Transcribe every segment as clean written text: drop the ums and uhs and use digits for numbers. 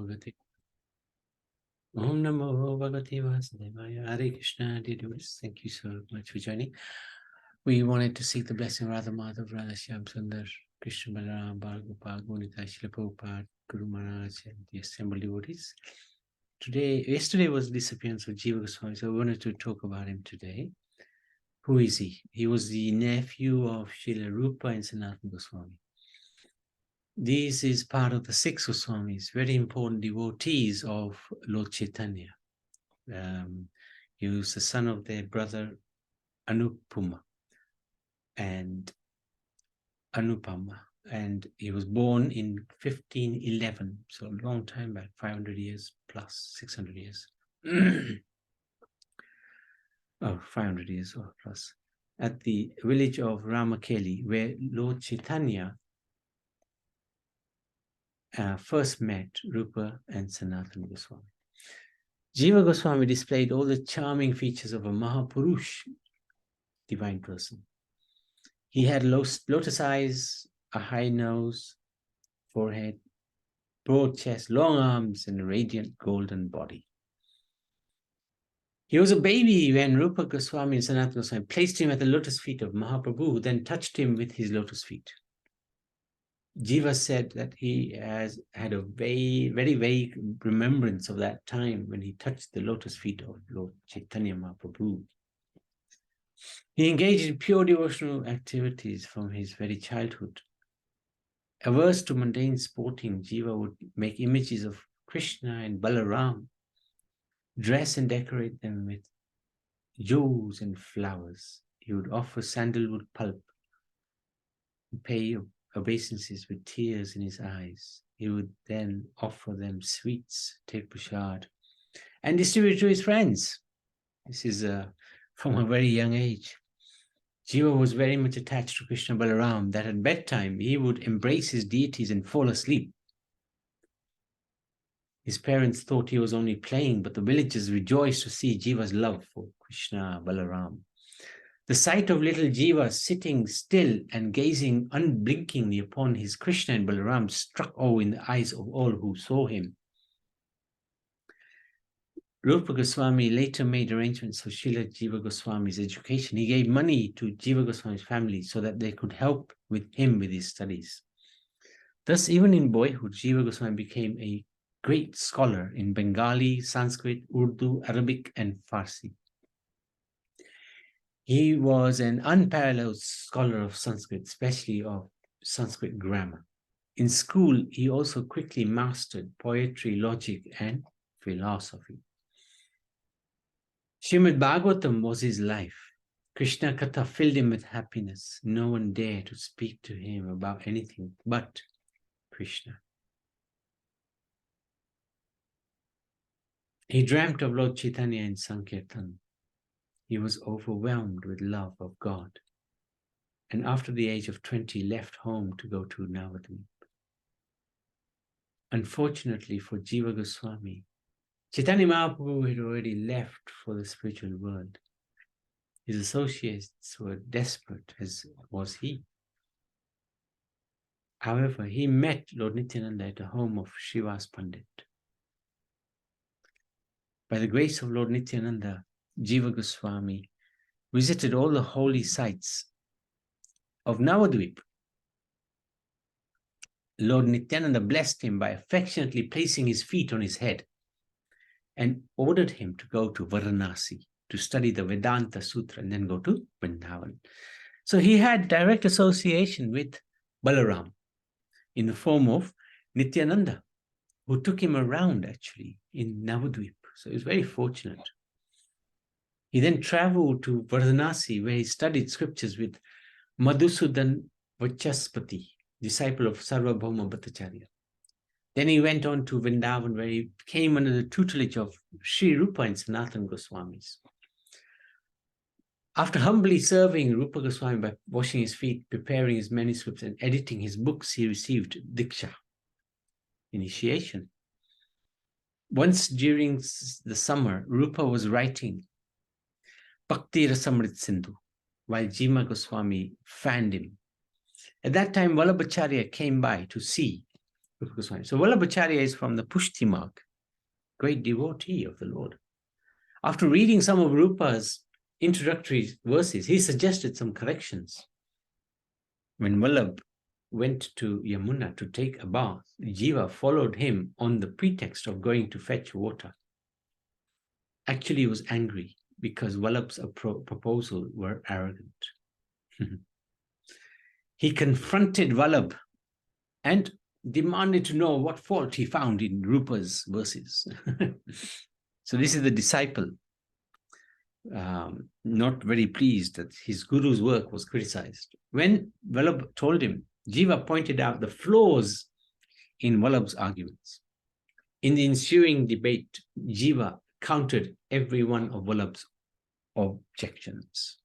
Bhagavate. Om Namo Bhagavate Vasudevaya. Hare Krishna, dear devotees. Thank you so much for joining. We wanted to seek the blessing of Radha Madhav, Radha Shyam Sundar, Krishna Balaram, Bhagavad Gunita, Srila Prabhupada, Guru Maharaj, and the assembled devotees. Yesterday was the disappearance of Jiva Goswami, so we wanted to talk about him today. Who is he? He was the nephew of Srila Rupa and Sanatana Goswami. This is part of the 6 Goswamis, very important devotees of Lord Chaitanya. He was the son of their brother Anupama, and he was born in 1511, so a long time back, 500 years plus, 600 years. 500 years or plus, at the village of Ramakeli, where Lord Chaitanya first met Rupa and Sanatana Goswami. Jiva Goswami displayed all the charming features of a Mahapurush, divine person. He had lotus eyes, a high nose, forehead, broad chest, long arms, and a radiant golden body. He was a baby when Rupa Goswami and Sanatana Goswami placed him at the lotus feet of Mahaprabhu, who then touched him with his lotus feet. Jiva said that he has had a very vague remembrance of that time when he touched the lotus feet of Lord Chaitanya Mahaprabhu. He engaged in pure devotional activities from his very childhood. Averse to mundane sporting, Jiva would make images of Krishna and Balaram, dress and decorate them with jewels and flowers. He would offer sandalwood pulp and pay obeisances with tears in his eyes. He would then offer them sweets, take prasad, and distribute to his friends. This is from a very young age. Jiva was very much attached to Krishna Balaram, that at bedtime he would embrace his deities and fall asleep. His parents thought he was only playing, but the villagers rejoiced to see Jiva's love for Krishna Balaram. The sight of little Jiva sitting still and gazing unblinkingly upon his Krishna and Balaram struck awe in the eyes of all who saw him. Rupa Goswami later made arrangements for Srila Jiva Goswami's education. He gave money to Jiva Goswami's family so that they could help him with his studies. Thus, even in boyhood, Jiva Goswami became a great scholar in Bengali, Sanskrit, Urdu, Arabic, and Farsi. He was an unparalleled scholar of Sanskrit, especially of Sanskrit grammar. In school, he also quickly mastered poetry, logic, and philosophy. Srimad Bhagavatam was his life. Krishna Katha filled him with happiness. No one dared to speak to him about anything but Krishna. He dreamt of Lord Chaitanya in Sankirtan. He was overwhelmed with love of God, and after the age of 20 left home to go to Navadvip. Unfortunately for Jiva Goswami, Chaitanya Mahaprabhu had already left for the spiritual world. His associates were desperate, as was he. However, he met Lord Nityananda at the home of Srivas Pandit. By the grace of Lord Nityananda, Jiva Goswami visited all the holy sites of Navadvip. Lord Nityananda blessed him by affectionately placing his feet on his head and ordered him to go to Varanasi to study the Vedanta Sutra and then go to Vrindavan. So he had direct association with Balaram in the form of Nityananda, who took him around actually in Navadvip. So he was very fortunate. He then traveled to Varanasi, where he studied scriptures with Madhusudan Vachaspati, disciple of Sarvabhauma Bhattacharya. Then he went on to Vrindavan, where he came under the tutelage of Sri Rupa and Sanatana Goswamis. After humbly serving Rupa Goswami by washing his feet, preparing his manuscripts, and editing his books, he received Diksha, initiation. Once during the summer, Rupa was writing Bhakti Rasamrit Sindhu, while Jiva Goswami fanned him. At that time, Vallabhacharya came by to see Rupa Goswami. So Vallabhacharya is from the Pushti mark, great devotee of the Lord. After reading some of Rupa's introductory verses, he suggested some corrections. When Vallabh went to Yamuna to take a bath, Jiva followed him on the pretext of going to fetch water. Actually, he was angry because Vallabh's proposal were arrogant. He confronted Vallabh and demanded to know what fault he found in Rupa's verses. So this is the disciple, not very pleased that his guru's work was criticized. When Vallabh told him, Jiva pointed out the flaws in Vallabh's arguments. In the ensuing debate, Jiva countered every one of Vallabh's objections.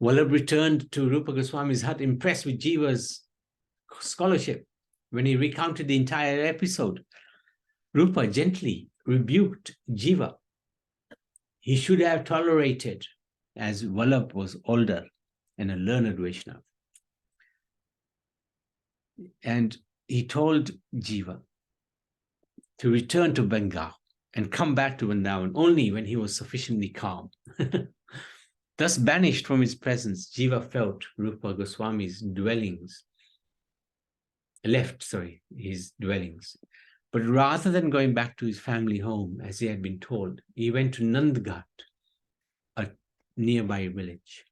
Vallabh returned to Rupa Goswami's hut impressed with Jiva's scholarship. When he recounted the entire episode, Rupa gently rebuked Jiva. He should have tolerated, as Vallabh was older and a learned Vaishnava. And he told Jiva to return to Bengal and come back to Vrindavan only when he was sufficiently calm. Thus banished from his presence, Jiva felt Rupa Goswami's his dwellings. But rather than going back to his family home, as he had been told, he went to Nandghat, a nearby village.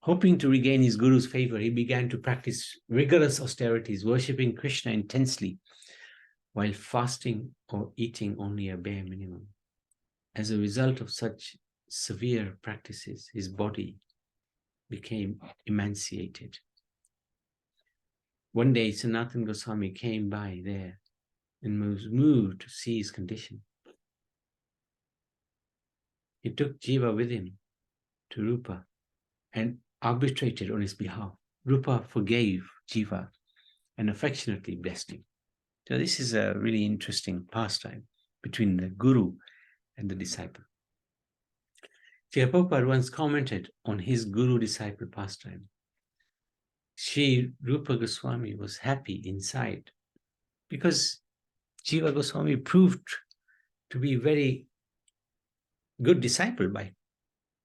Hoping to regain his guru's favor, he began to practice rigorous austerities, worshipping Krishna intensely, while fasting or eating only a bare minimum. As a result of such severe practices, his body became emaciated. One day, Sanatana Goswami came by there and was moved to see his condition. He took Jiva with him to Rupa and arbitrated on his behalf. Rupa forgave Jiva and affectionately blessed him. So this is a really interesting pastime between the guru and the disciple. Srila Prabhupada once commented on his guru-disciple pastime. Sri Rupa Goswami was happy inside because Jiva Goswami proved to be a very good disciple by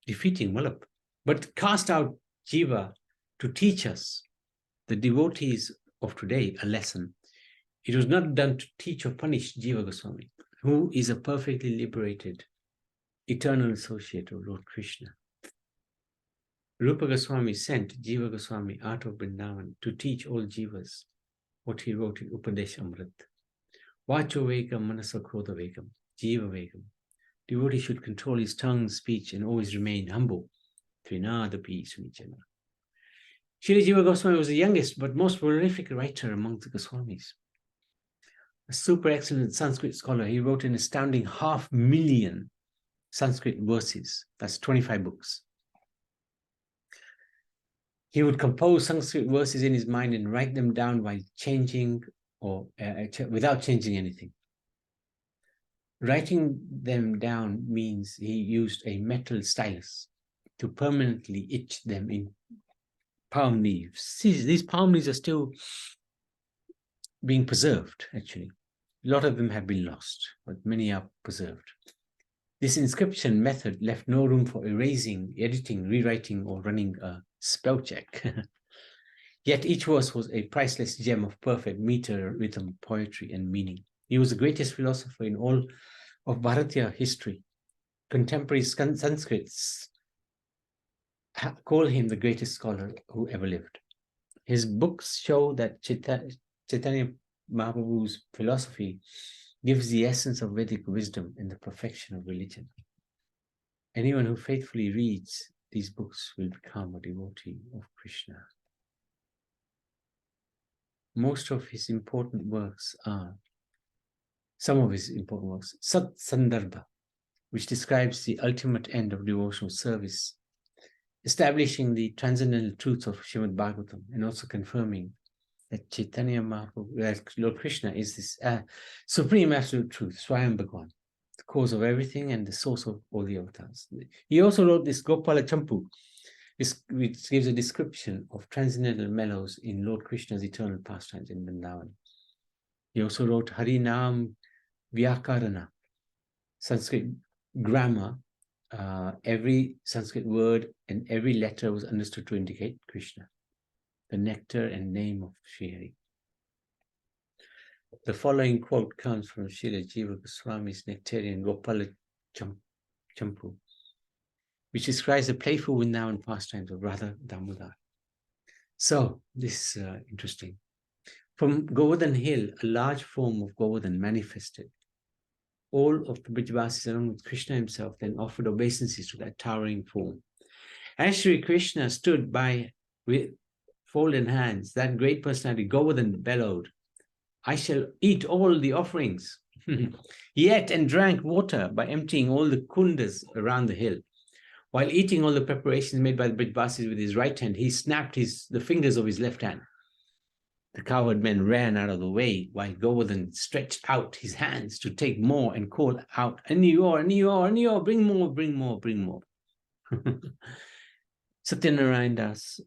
defeating Vallabh, but cast out Jiva to teach us, the devotees of today, a lesson. It was not done to teach or punish Jiva Goswami, who is a perfectly liberated, eternal associate of Lord Krishna. Rupa Goswami sent Jiva Goswami out of Vrindavan to teach all Jivas what he wrote in Upadesh Amrit. Vacho Vegam Manasa Krodha Vegam, Jiva Vegam. Devotee should control his tongue, speech, and always remain humble. Trinadapi Sunichana. Srila Jiva Goswami was the youngest but most prolific writer among the Goswamis. A super excellent Sanskrit scholar, he wrote an astounding 500,000 Sanskrit verses. That's 25 books. He would compose Sanskrit verses in his mind and write them down by changing or without changing anything. Writing them down means he used a metal stylus to permanently etch them in palm leaves. See, these palm leaves are still being preserved, actually. A lot of them have been lost, but many are preserved. This inscription method left no room for erasing, editing, rewriting, or running a spell check. Yet each verse was a priceless gem of perfect meter, rhythm, poetry, and meaning. He was the greatest philosopher in all of Bharatiya history. Contemporary Sanskrits call him the greatest scholar who ever lived. His books show that Chaitanya Mahaprabhu's philosophy gives the essence of Vedic wisdom and the perfection of religion. Anyone who faithfully reads these books will become a devotee of Krishna. Most of his important works are, some of his important works, Sat Sandarbha, which describes the ultimate end of devotional service, establishing the transcendental truths of Srimad Bhagavatam, and also confirming that Chaitanya Mahaprabhu, that Lord Krishna is this supreme absolute truth, Swayam Bhagwan, the cause of everything and the source of all the avatars. He also wrote this Gopala Champu, which gives a description of transcendental mellows in Lord Krishna's eternal pastimes in Vrindavan. He also wrote Harinam Vyakarana, Sanskrit grammar. Every Sanskrit word and every letter was understood to indicate Krishna, the nectar and name of Sri Hari. The following quote comes from Srila Jiva Goswami's Nectarian Gopala Champu, which describes the playful Vrindavan pastimes of Radha Damodar. So, this is interesting. From Govardhan Hill, a large form of Govardhan manifested. All of the Brajavasis, along with Krishna himself, then offered obeisances to that towering form. As Sri Krishna stood by with folded hands, that great personality, Govardhan, bellowed, "I shall eat all the offerings." He ate and drank water by emptying all the kundas around the hill. While eating all the preparations made by the Brajavasis with his right hand, he snapped the fingers of his left hand. The cowherd men ran out of the way while Govardhan stretched out his hands to take more and called out, "Aniyor, Aniyor, Aniyor, bring more, bring more, bring more." Satyanarayan Das,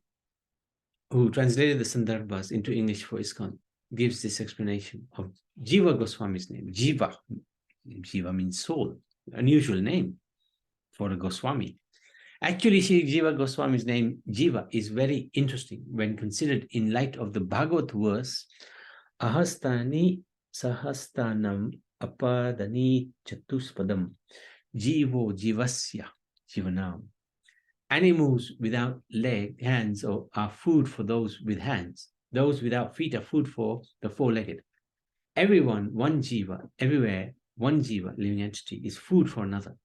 who translated the Sandarbhas into English for ISKCON, gives this explanation of Jiva Goswami's name. Jiva. Jiva means soul, unusual name for a Goswami. Actually, Sri Jiva Goswami's name, Jiva, is very interesting when considered in light of the Bhagavad verse, Ahastani Sahastanam Apadani Chatuspadam Jivo Jivasya Jivanam. Animals without hands are food for those with hands. Those without feet are food for the four-legged. Everyone, one Jiva, everywhere, one Jiva, living entity, is food for another.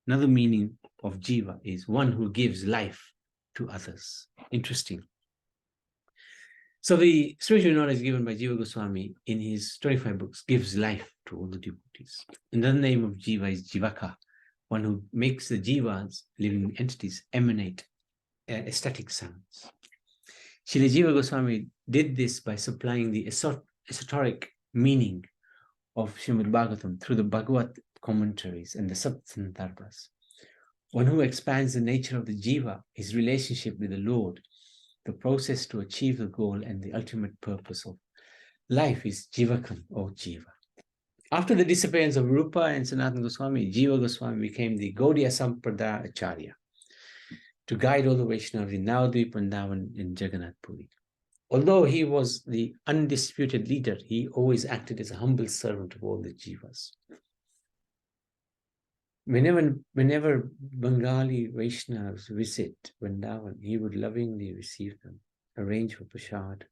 Another meaning of Jiva is one who gives life to others. Interesting. So the spiritual knowledge given by Jiva Goswami in his 25 books gives life to all the devotees. Another name of Jiva is Jivaka, one who makes the Jivas, living entities, emanate ecstatic sounds. Srila Jiva Goswami did this by supplying the esoteric meaning of Srimad Bhagavatam through the Bhagavad commentaries and the Sandarbhas. One who expands the nature of the Jiva, his relationship with the Lord, the process to achieve the goal and the ultimate purpose of life is Jivakam or Jiva. After the disappearance of Rupa and Sanatana Goswami, Jiva Goswami became the Gaudiya Sampradaya Acharya to guide all the Vaishnavas in Navadvip, Vrindavan, and Jagannath Puri. Although he was the undisputed leader, he always acted as a humble servant of all the Jivas. Whenever Bengali Vaishnavas visit Vrindavan, he would lovingly receive them, arrange for prasad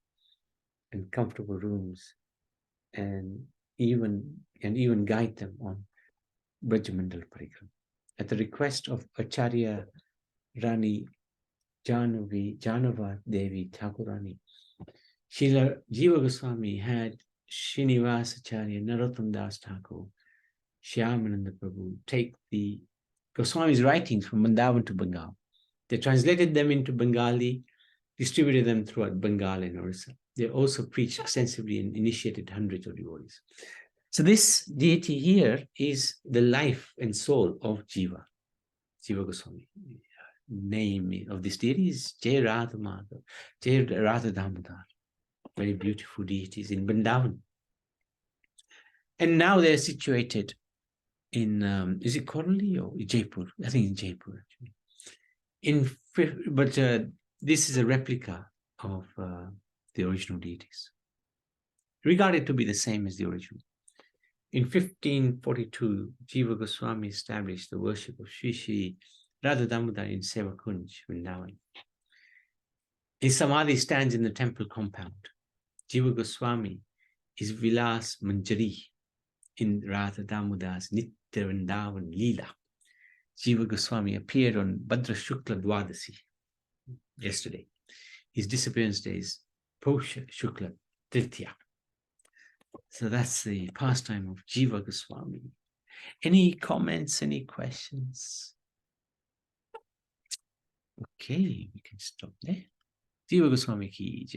and comfortable rooms, and even guide them on Brajamandal Parikram. At the request of Acharya Rani Janava Devi Thakurani, Srila Jiva Goswami had Srinivas Acharya Narottam Das Thakur, Shyamananda Prabhu take the Goswami's writings from Vrindavan to Bengal. They translated them into Bengali, distributed them throughout Bengal and Orissa. They also preached extensively and initiated hundreds of devotees. So this deity here is the life and soul of Jiva, Jiva Goswami. Name of this deity is Jai Radha Madhav, Jai Radha Damodar. Very beautiful deities in Vrindavan. And now they're situated in, is it Korali or Jaipur? I think in Jaipur, actually. But this is a replica of the original deities, regarded to be the same as the original. In 1542, Jiva Goswami established the worship of Sri Radha Damodar in Sevakunj, Vrindavan. His samadhi stands in the temple compound. Jiva Goswami is Vilas Manjari in Radha Damodar's Nitya Vrindavan Leela. Jiva Goswami appeared on Bhadra Shukla Dwadasi yesterday. His disappearance day is Posha Shukla Tritiya. So that's the pastime of Jiva Goswami. Any comments, any questions? Okay, we can stop there. Jiva Goswami ki jai.